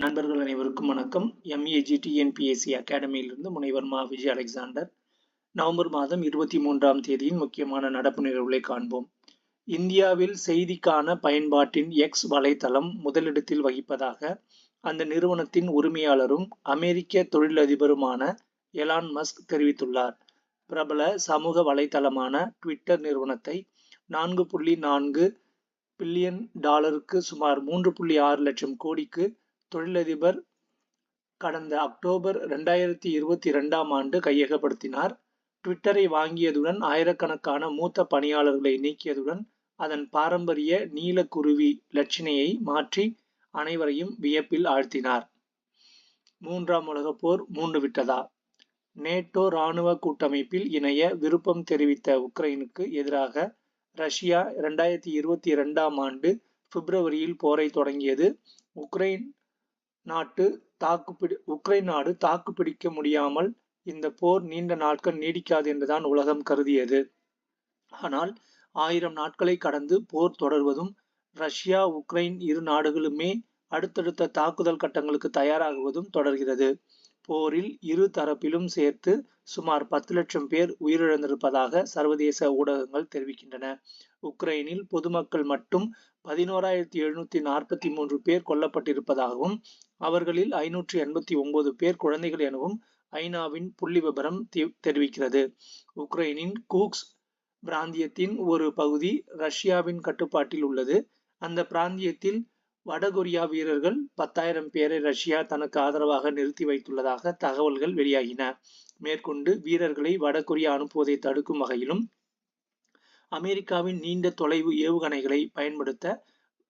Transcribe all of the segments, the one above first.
நண்பர்கள் அனைவருக்கும் வணக்கம். MEGTNPSC அகாடமியிலிருந்து முனைவர் மா. விஜய் அலெக்சாண்டர். நவம்பர் மாதம் 23ஆம் தேதியின் முக்கியமான நடப்பு நிகழ்வுகளை காண்போம். இந்தியாவில் செய்திக்கான பயன்பாட்டின் எக்ஸ் வலைத்தளம் முதலிடத்தில் வகிப்பதாக அந்த நிறுவனத்தின் உரிமையாளரும் அமெரிக்க தொழிலதிபருமான எலான் மஸ்க் தெரிவித்துள்ளார். பிரபல சமூக வலைத்தளமான ட்விட்டர் நிறுவனத்தை 4.4 பில்லியன் டாலருக்கு சுமார் 3.6 லட்சம் கோடிக்கு தொழிலதிபர் கடந்த அக்டோபர் 2022ஆம் ஆண்டு கையகப்படுத்தினார். ட்விட்டரை வாங்கியதுடன் ஆயிரக்கணக்கான மூத்த பணியாளர்களை நீக்கியதுடன் அதன் பாரம்பரிய நீலக்குருவி லட்சணையை மாற்றி அனைவரையும் வியப்பில் ஆழ்த்தினார். மூன்றாம் உலகப் போர் மூண்டுவிட்டதா? நேட்டோ இராணுவ கூட்டமைப்பில் இணைய விருப்பம் தெரிவித்த உக்ரைனுக்கு எதிராக ரஷ்யா 2022ஆம் ஆண்டு பிப்ரவரியில் போரை தொடங்கியது. உக்ரைன் நாடு தாக்குப்பிடிக்க முடியாமல் இந்த போர் நீண்ட நாட்கள் நீடிக்காது என்றுதான் உலகம் கருதியது. ஆனால் 1000 நாட்களை கடந்து போர் தொடர்வதும் ரஷ்யா உக்ரைன் இரு நாடுகளுமே அடுத்தடுத்த தாக்குதல் கட்டங்களுக்கு தயாராகுவதும் தொடர்கிறது. போரில் இரு தரப்பிலும் சேர்த்து சுமார் 10 லட்சம் பேர் உயிரிழந்திருப்பதாக சர்வதேச ஊடகங்கள் தெரிவிக்கின்றன. உக்ரைனில் பொதுமக்கள் மட்டும் 11,743 பேர் கொல்லப்பட்டிருப்பதாகவும் அவர்களில் 589 பேர் குழந்தைகள் எனவும் ஐநாவின் புள்ளி விபரம் தெரிவிக்கிறது. உக்ரைனின் கூக்ஸ் பிராந்தியத்தின் ஒரு பகுதி ரஷ்யாவின் கட்டுப்பாட்டில் உள்ளது. அந்த பிராந்தியத்தில் வடகொரியா வீரர்கள் 10,000 பேரை ரஷ்யா தனக்கு ஆதரவாக நிறுத்தி வைத்துள்ளதாக தகவல்கள் வெளியாகின. மேற்கொண்டு வீரர்களை வடகொரியா அனுப்புவதை தடுக்கும் வகையிலும் அமெரிக்காவின் நீண்ட தொலைவு ஏவுகணைகளை பயன்படுத்த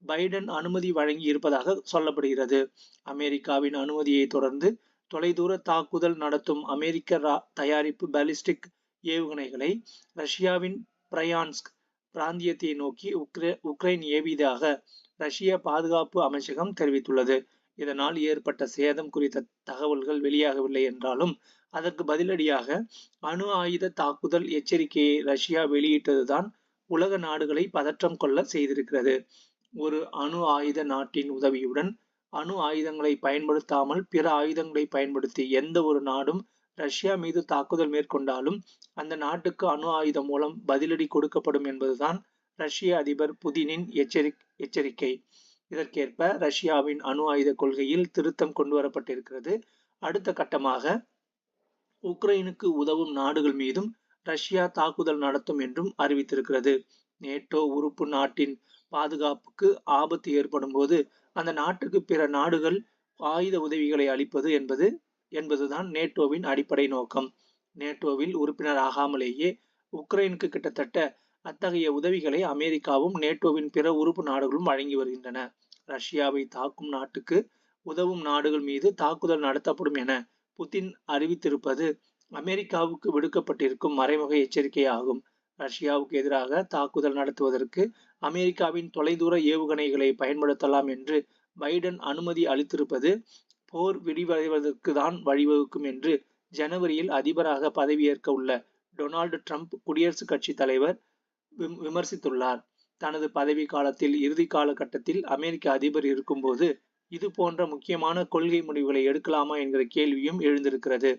பைடன் அனுமதி வழங்கி இருப்பதாக சொல்லப்படுகிறது. அமெரிக்காவின் அனுமதியை தொடர்ந்து தொலைதூர தாக்குதல் நடத்தும் அமெரிக்க தயாரிப்பு பாலிஸ்டிக் ஏவுகணைகளை ரஷ்யாவின் பிரையான்ஸ்க் பிராந்தியத்தை நோக்கி உக்ரைன் ஏவியதாக ரஷ்ய பாதுகாப்பு அமைச்சகம் தெரிவித்துள்ளது. இதனால் ஏற்பட்ட சேதம் குறித்த தகவல்கள் வெளியாகவில்லை என்றாலும் அதற்கு பதிலடியாக அணு ஆயுத தாக்குதல் எச்சரிக்கையை ரஷ்யா வெளியிட்டதுதான் உலக நாடுகளை பதற்றம் கொள்ள செய்திருக்கிறது. ஒரு அணு ஆயுத நாட்டின் உதவியுடன் அணு ஆயுதங்களை பயன்படுத்தாமல் பிற ஆயுதங்களை பயன்படுத்தி எந்த ஒரு நாடும் ரஷ்யா மீது தாக்குதல் மேற்கொண்டாலும் அந்த நாட்டுக்கு அணு ஆயுதம் மூலம் பதிலடி கொடுக்கப்படும் என்பதுதான் ரஷ்ய அதிபர் புதினின் எச்சரிக்கை. இதற்கேற்ப ரஷ்யாவின் அணு ஆயுத கொள்கையில் திருத்தம் கொண்டு வரப்பட்டிருக்கிறது. அடுத்த கட்டமாக உக்ரைனுக்கு உதவும் நாடுகள் மீதும் ரஷ்யா தாக்குதல் நடத்தும் என்றும் அறிவித்திருக்கிறது. நேட்டோ உறுப்பு நாட்டின் பாதுகாப்புக்கு ஆபத்து ஏற்படும் போது அந்த நாட்டுக்கு பிற நாடுகள் ஆயுத உதவிகளை அளிப்பது என்பதுதான் நேட்டோவின் அடிப்படை நோக்கம். நேட்டோவில் உறுப்பினர் ஆகாமலேயே உக்ரைனுக்கு கிட்டத்தட்ட அத்தகைய உதவிகளை அமெரிக்காவும் நேட்டோவின் பிற உறுப்பு நாடுகளும் வழங்கி வருகின்றன. ரஷ்யாவை தாக்கும் நாட்டுக்கு உதவும் நாடுகள் மீது தாக்குதல் நடத்தப்படும் என புதின் அறிவித்திருப்பது அமெரிக்காவுக்கு விடுக்கப்பட்டிருக்கும் மறைமுக எச்சரிக்கையாகும். ரஷ்யாவுக்கு எதிராக தாக்குதல் நடத்துவதற்கு அமெரிக்காவின் தொலைதூர ஏவுகணைகளை பயன்படுத்தலாம் என்று பைடன் அனுமதி அளித்திருப்பது போர் விரிவடைவதற்கு தான் வழிவகுக்கும் என்று ஜனவரியில் அதிபராக பதவியேற்க உள்ள டொனால்டு ட்ரம்ப் குடியரசுக் கட்சி தலைவர் விமர்சித்துள்ளார். தனது பதவி காலத்தில் இறுதி காலகட்டத்தில் அமெரிக்க அதிபர் இருக்கும்போது இது போன்ற முக்கியமான கொள்கை முடிவுகளை எடுக்கலாமா என்கிற கேள்வியும் எழுந்திருக்கிறது.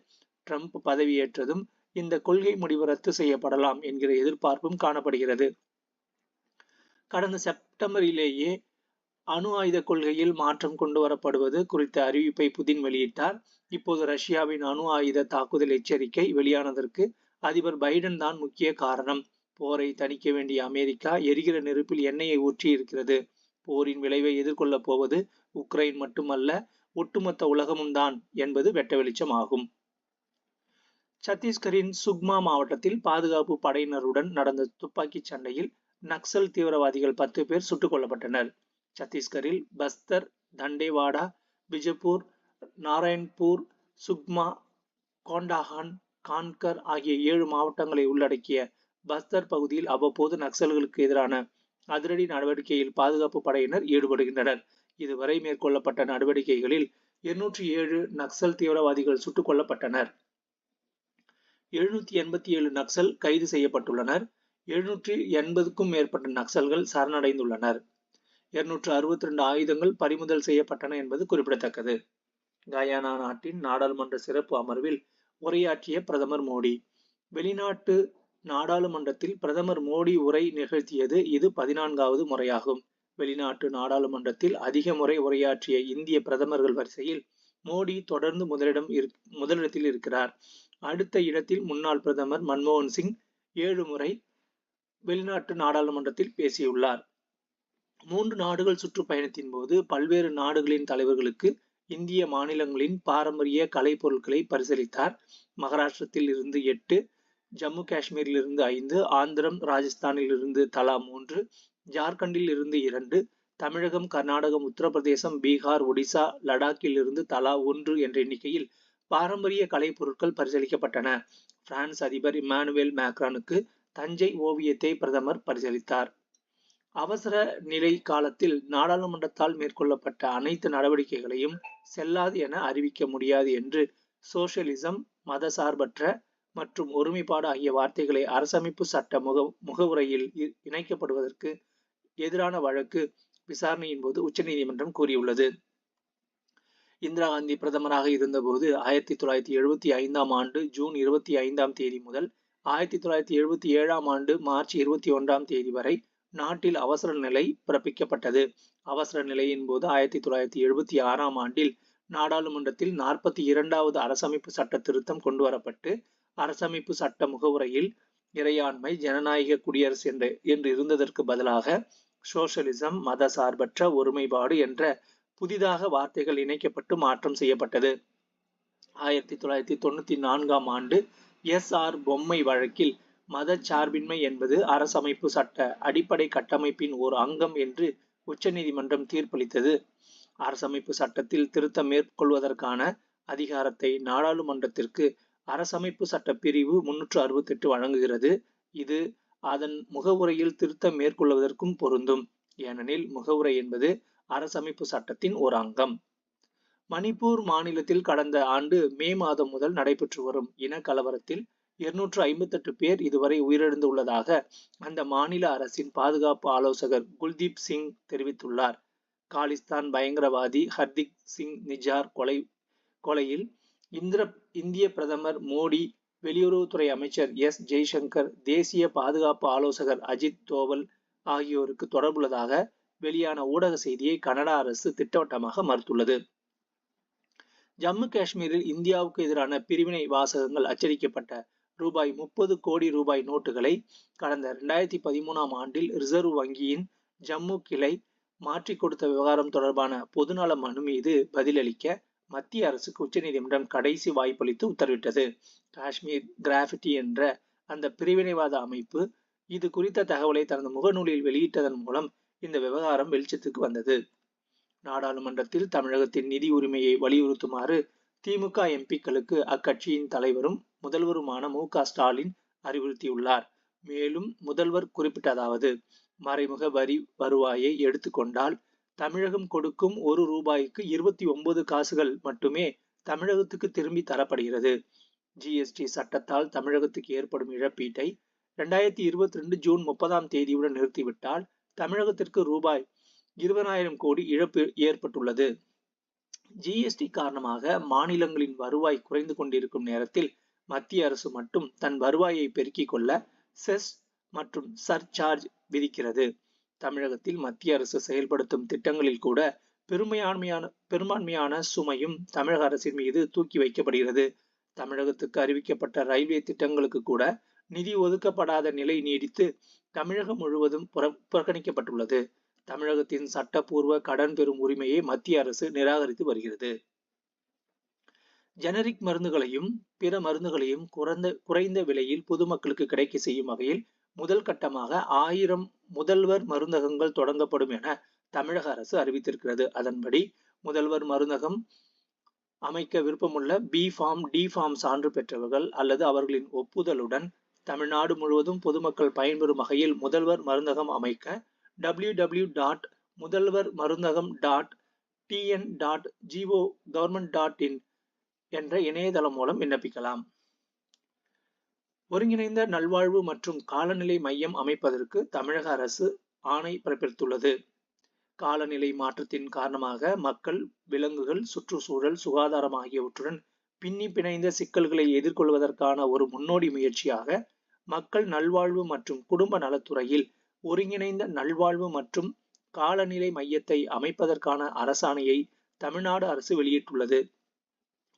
ட்ரம்ப் பதவியேற்றதும் இந்த கொள்கை முடிவு ரத்து செய்யப்படலாம் என்கிற எதிர்பார்ப்பும் காணப்படுகிறது. கடந்த செப்டம்பரிலேயே அணு ஆயுத கொள்கையில் மாற்றம் கொண்டு வரப்படுவது குறித்த அறிவிப்பை புதின் வெளியிட்டார். இப்போது ரஷ்யாவின் அணு ஆயுத தாக்குதல் எச்சரிக்கை வெளியானதற்கு அதிபர் பைடன் தான் முக்கிய காரணம். போரை தணிக்க வேண்டிய அமெரிக்கா எரிகிற நெருப்பில் எண்ணெயை ஊற்றி இருக்கிறது. போரின் விளைவை எதிர்கொள்ளப் போவது உக்ரைன் மட்டுமல்ல, ஒட்டுமொத்த உலகமும் தான் என்பது வெட்ட வெளிச்சம் ஆகும். சத்தீஸ்கரின் சுக்மா மாவட்டத்தில் பாதுகாப்பு படையினருடன் நடந்த துப்பாக்கிச் சண்டையில் நக்சல் தீவிரவாதிகள் 10 பேர் சுட்டுக் கொல்லப்பட்டனர். சத்தீஸ்கரில் பஸ்தர், தண்டேவாடா, பிஜப்பூர், நாராயண்பூர், சுக்மா, கோண்டாகான், கான்கர் ஆகிய 7 மாவட்டங்களை உள்ளடக்கிய பஸ்தர் பகுதியில் அவ்வப்போது நக்சல்களுக்கு எதிரான அதிரடி நடவடிக்கையில் பாதுகாப்பு படையினர் ஈடுபடுகின்றனர். இதுவரை மேற்கொள்ளப்பட்ட நடவடிக்கைகளில் 207 நக்சல் தீவிரவாதிகள் சுட்டுக் கொல்லப்பட்டனர். 787 நக்சல் கைது செய்யப்பட்டுள்ளனர். 780க்கும் மேற்பட்ட நக்சல்கள் சரணடைந்துள்ளனர். 262 ஆயுதங்கள் பறிமுதல் செய்யப்பட்டன என்பது குறிப்பிடத்தக்கது. கயானா நாட்டின் நாடாளுமன்ற சிறப்பு அமர்வில் உரையாற்றிய பிரதமர் மோடி. வெளிநாட்டு நாடாளுமன்றத்தில் பிரதமர் மோடி உரை நிகழ்த்தியது இது 14வது முறையாகும். வெளிநாட்டு நாடாளுமன்றத்தில் அதிக முறை உரையாற்றிய இந்திய பிரதமர்கள் வரிசையில் மோடி தொடர்ந்து முதலிடத்தில் இருக்கிறார். அடுத்த இடத்தில் முன்னாள் பிரதமர் மன்மோகன் சிங் 7 முறை வெளிநாட்டு நாடாளுமன்றத்தில் பேசியுள்ளார். 3 நாடுகள் சுற்றுப்பயணத்தின் போது பல்வேறு நாடுகளின் தலைவர்களுக்கு இந்திய மாநிலங்களின் பாரம்பரிய கலை பொருட்களை பரிசீலித்தார். மகாராஷ்டிரத்தில் இருந்து 8, ஜம்மு காஷ்மீரில் இருந்து 5, ஆந்திரம் ராஜஸ்தானில் இருந்து தலா 3, ஜார்க்கண்டில் இருந்து 2, தமிழகம் கர்நாடகம் உத்தரப்பிரதேசம் பீகார் ஒடிசா லடாக்கில் இருந்து தலா 1 என்ற எண்ணிக்கையில் பாரம்பரிய கலை பொருட்கள் பரிசீலிக்கப்பட்டன. பிரான்ஸ் அதிபர் இமானுவேல் மேக்ரானுக்கு தஞ்சை ஓவியத்தை பிரதமர் பரிசீலித்தார். அவசர நிலை காலத்தில் நாடாளுமன்றத்தால் மேற்கொள்ளப்பட்ட அனைத்து நடவடிக்கைகளையும் செல்லாது என அறிவிக்க முடியாது என்று சோசியலிசம், மதசார்பற்ற மற்றும் ஒருமைப்பாடு ஆகிய வார்த்தைகளை அரசமைப்பு சட்ட முகவுரையில் இணைக்கப்படுவதற்கு எதிரான வழக்கு விசாரணையின் போது உச்சநீதிமன்றம் கூறியுள்ளது. இந்திரா காந்தி பிரதமராக இருந்தபோது 1975ஆம் ஆண்டு ஜூன் 25ஆம் தேதி முதல் 1977ஆம் ஆண்டு மார்ச் 21ஆம் தேதி வரை நாட்டில் அவசர நிலை பிறப்பிக்கப்பட்டது. அவசர நிலையின் போது 1976ஆம் ஆண்டில் நாடாளுமன்றத்தில் 42வது அரசமைப்பு சட்ட திருத்தம் கொண்டு வரப்பட்டு அரசமைப்பு சட்ட முகவுரையில் இறையாண்மை, ஜனநாயக குடியரசு என்று இருந்ததற்கு பதிலாக சோசியலிசம், மதசார்பற்ற ஒருமைப்பாடு என்ற புதிதாக வார்த்தைகள் இணைக்கப்பட்டு மாற்றம் செய்யப்பட்டது. 1994ஆம் ஆண்டு SR பொம்மை வழக்கில் மதச்சார்பின்மை என்பது அரசமைப்பு சட்ட அடிப்படை கட்டமைப்பின் ஒரு அங்கம் என்று உச்சநீதிமன்றம் தீர்ப்பளித்தது. அரசமைப்பு சட்டத்தில் திருத்தம் மேற்கொள்வதற்கான அதிகாரத்தை நாடாளுமன்றத்திற்கு அரசமைப்பு சட்ட பிரிவு 368 வழங்குகிறது. இது அதன் முகவுரையில் திருத்தம் மேற்கொள்வதற்கும் பொருந்தும். ஏனெனில் முகவுரை என்பது அரசமைப்பு சட்டத்தின் ஒரு அங்கம். மணிப்பூர் மாநிலத்தில் கடந்த ஆண்டு மே மாதம் முதல் நடைபெற்று வரும் இன கலவரத்தில் 258 பேர் இதுவரை உயிரிழந்துள்ளதாக அந்த மாநில அரசின் பாதுகாப்பு ஆலோசகர் குல்தீப் சிங் தெரிவித்துள்ளார். காலிஸ்தான் பயங்கரவாதி ஹர்திக் சிங் நிஜார் கொலையில் இந்திய பிரதமர் மோடி, வெளியுறவுத்துறை அமைச்சர் S. ஜெய்சங்கர், தேசிய பாதுகாப்பு ஆலோசகர் அஜித் தோவல் ஆகியோருக்கு தொடர்புள்ளதாக வெளியான ஊடக செய்தியை கனடா அரசு திட்டவட்டமாக மறுத்துள்ளது. ஜம்மு காஷ்மீரில் இந்தியாவுக்கு எதிரான பிரிவினை வாசகங்கள் அச்சடிக்கப்பட்ட ₹30 கோடி நோட்டுகளை கடந்த 2013ஆம் ஆண்டில் ரிசர்வ் வங்கியின் ஜம்மு கிளை மாற்றிக் கொடுத்த விவகாரம் தொடர்பான பொதுநல மனு மீது பதிலளிக்க மத்திய அரசுக்கு உச்சநீதிமன்றம் கடைசி வாய்ப்பளித்து உத்தரவிட்டது. காஷ்மீர் கிராஃபிட்டி என்ற அந்த பிரிவினைவாத அமைப்பு இது குறித்த தகவலை தனது முகநூலில் வெளியிட்டதன் மூலம் இந்த விவகாரம் வெளிச்சத்துக்கு வந்தது. நாடாளுமன்றத்தில் தமிழகத்தின் நிதி உரிமையை வலியுறுத்துமாறு திமுக எம்பிக்களுக்கு அக்கட்சியின் தலைவரும் முதல்வருமான மு.க. ஸ்டாலின் அறிவுறுத்தியுள்ளார். மேலும் முதல்வர் குறிப்பிட்டதாவது: மறைமுக வரி வருவாயை எடுத்துக்கொண்டால் தமிழகம் கொடுக்கும் ₹1க்கு 29 காசுகள் மட்டுமே தமிழகத்துக்கு திரும்பி தரப்படுகிறது. GST சட்டத்தால் தமிழகத்துக்கு ஏற்படும் இழப்பீட்டை 2022 ஜூன் 30ஆம் தேதியுடன் நிறுத்திவிட்டால் தமிழகத்திற்கு ₹20,000 கோடி இழப்பு ஏற்பட்டுள்ளது. GST காரணமாக மாநிலங்களின் வருவாய் குறைந்து கொண்டிருக்கும் நேரத்தில் மத்திய அரசு மட்டும் தன் வருவாயை பெருக்கிக் கொள்ள செஸ் மற்றும் சர்சார்ஜ் விதிக்கிறது. தமிழகத்தில் மத்திய அரசு செயல்படுத்தும் திட்டங்களில் கூட பெரும்பான்மையான சுமையும் தமிழக அரசின் மீது தூக்கி வைக்கப்படுகிறது. தமிழகத்துக்கு அறிவிக்கப்பட்ட ரயில்வே திட்டங்களுக்கு கூட நிதி ஒதுக்கப்படாத நிலை நீடித்து தமிழகம் முழுவதும் புறக்கணிக்கப்பட்டுள்ளது. தமிழகத்தின் சட்டப்பூர்வ கடன் பெறும் உரிமையை மத்திய அரசு நிராகரித்து வருகிறது. ஜெனரிக் மருந்துகளையும் பிற மருந்துகளையும் குறைந்த விலையில் பொதுமக்களுக்கு கிடைக்க செய்யும் வகையில் முதல் கட்டமாக 1000 முதல்வர் மருந்தகங்கள் தொடங்கப்படும் என தமிழக அரசு அறிவித்திருக்கிறது. அதன்படி முதல்வர் மருந்தகம் அமைக்க விருப்பமுள்ள B.Pharm, D.Pharm சான்று பெற்றவர்கள் அல்லது அவர்களின் ஒப்புதலுடன் தமிழ்நாடு முழுவதும் பொதுமக்கள் பயன்பெறும் வகையில் முதல்வர் மருந்தகம் அமைக்க www.mudalvar-marundhagam.tn.go.government.in என்ற இணையதளம் மூலம் விண்ணப்பிக்கலாம். ஒருங்கிணைந்த நல்வாழ்வு மற்றும் காலநிலை மையம் அமைப்பதற்கு தமிழக அரசு ஆணை பிறப்பித்துள்ளது. காலநிலை மாற்றத்தின் காரணமாக மக்கள், விலங்குகள், சுற்றுச்சூழல், சுகாதாரம் ஆகியவற்றுடன் பின்னி பிணைந்த சிக்கல்களை எதிர்கொள்வதற்கான ஒரு முன்னோடி முயற்சியாக மக்கள் நல்வாழ்வு மற்றும் குடும்ப நலத்துறையில் ஒருங்கிணைந்த நல்வாழ்வு மற்றும் காலநிலை மையத்தை அமைப்பதற்கான அரசாணையை தமிழ்நாடு அரசு வெளியிட்டுள்ளது.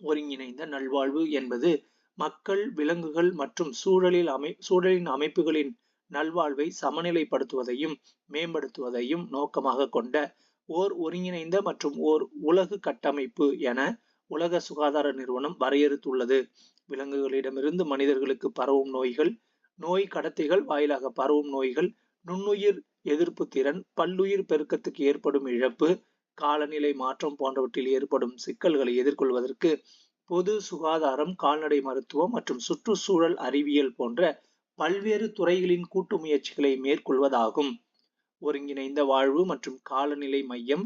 ஒருங்கிணைந்த நல்வாழ்வு என்பது மக்கள், விலங்குகள் மற்றும் சூழலின் அமைப்புகளின் நல்வாழ்வை சமநிலைப்படுத்துவதையும் மேம்படுத்துவதையும் நோக்கமாக கொண்ட ஓர் ஒருங்கிணைந்த மற்றும் ஓர் உலகு கட்டமைப்பு என உலக சுகாதார நிறுவனம் வரையறுத்துள்ளது. விலங்குகளிடமிருந்து மனிதர்களுக்கு பரவும் நோய்கள், நோய் கடத்திகள் வாயிலாக பரவும் நோய்கள், நுண்ணுயிர் எதிர்ப்பு திறன், பல்லுயிர் பெருக்கத்துக்கு ஏற்படும் இழப்பு, காலநிலை மாற்றம் போன்றவற்றில் ஏற்படும் சிக்கல்களை எதிர்கொள்வதற்கு பொது சுகாதாரம், கால்நடை மருத்துவம் மற்றும் சுற்றுச்சூழல் அறிவியல் போன்ற பல்வேறு துறைகளின் கூட்டு முயற்சிகளை மேற்கொள்வதாகும். ஒருங்கிணைந்த வாழ்வு மற்றும் காலநிலை மையம்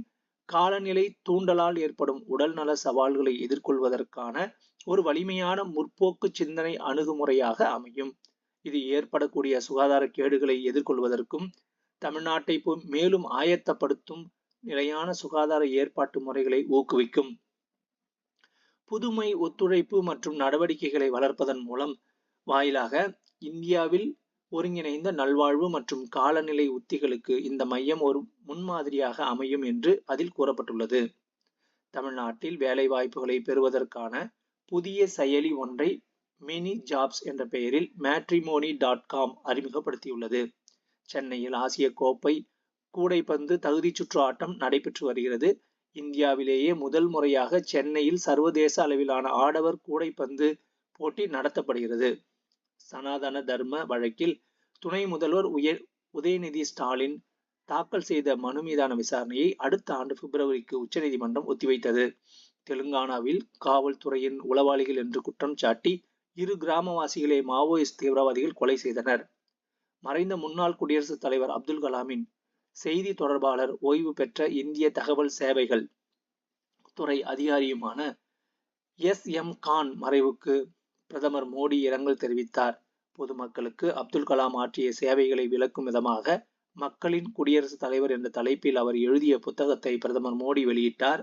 காலநிலை தூண்டலால் ஏற்படும் உடல்நல சவால்களை எதிர்கொள்வதற்கான ஒரு வலிமையான முற்போக்கு சிந்தனை அணுகுமுறையாக அமையும். இது ஏற்படக்கூடிய சுகாதார கேடுகளை எதிர்கொள்வதற்கும் தமிழ்நாட்டை மேலும் ஆயத்தப்படுத்தும் நிலையான சுகாதார ஏற்பாட்டு முறைகளை ஊக்குவிக்கும். புதுமை, ஒத்துழைப்பு மற்றும் நடவடிக்கைகளை வளர்ப்பதன் மூலம் வாயிலாக இந்தியாவில் ஒருங்கிணைந்த நல்வாழ்வு மற்றும் காலநிலை உத்திகளுக்கு இந்த மையம் ஒரு முன்மாதிரியாக அமையும் என்று அதில் கூறப்பட்டுள்ளது. தமிழ்நாட்டில் வேலைவாய்ப்புகளை பெறுவதற்கான புதிய செயலி ஒன்றை மினி ஜாப்ஸ் என்ற பெயரில் matrimony.com அறிமுகப்படுத்தியுள்ளது. சென்னையில் ஆசிய கோப்பை கூடைப்பந்து தகுதி சுற்று ஆட்டம் நடைபெற்று வருகிறது. இந்தியாவிலேயே முதல் முறையாக சென்னையில் சர்வதேச அளவிலான ஆடவர் கூடைப்பந்து போட்டி நடத்தப்படுகிறது. சனாதன தர்ம வழக்கில் துணை முதல்வர் உதயநிதி ஸ்டாலின் தாக்கல் செய்த மனு மீதான விசாரணையை அடுத்த ஆண்டு பிப்ரவரிக்கு உச்சநீதிமன்றம் ஒத்திவைத்தது. தெலுங்கானாவில் காவல்துறையின் உளவாளிகள் என்று குற்றம் சாட்டி 2 கிராமவாசிகளை மாவோயிஸ்ட் தீவிரவாதிகள் கொலை செய்தனர். மறைந்த முன்னாள் குடியரசுத் தலைவர் அப்துல் கலாமின் செய்தி தொடர்பாளர், ஓய்வு பெற்ற இந்திய தகவல் சேவைகள் துறை அதிகாரியுமான S.M. கான் மறைவுக்கு பிரதமர் மோடி இரங்கல் தெரிவித்தார். பொதுமக்களுக்கு அப்துல் கலாம் ஆற்றிய சேவைகளை விளக்கும் விதமாக மக்களின் குடியரசுத் தலைவர் என்ற தலைப்பில் அவர் எழுதிய புத்தகத்தை பிரதமர் மோடி வெளியிட்டார்.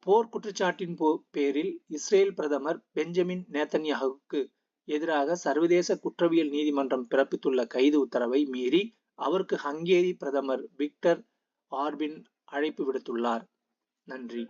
போர் குற்றச்சாட்டின் பேரில் இஸ்ரேல் பிரதமர் பெஞ்சமின் நேத்தன்யாகுவுக்கு எதிராக சர்வதேச குற்றவியல் நீதிமன்றம் பிறப்பித்துள்ள கைது உத்தரவை மீறி அவருக்கு ஹங்கேரி பிரதமர் விக்டர் ஆர்பின் அழைப்பு விடுத்துள்ளார். நன்றி.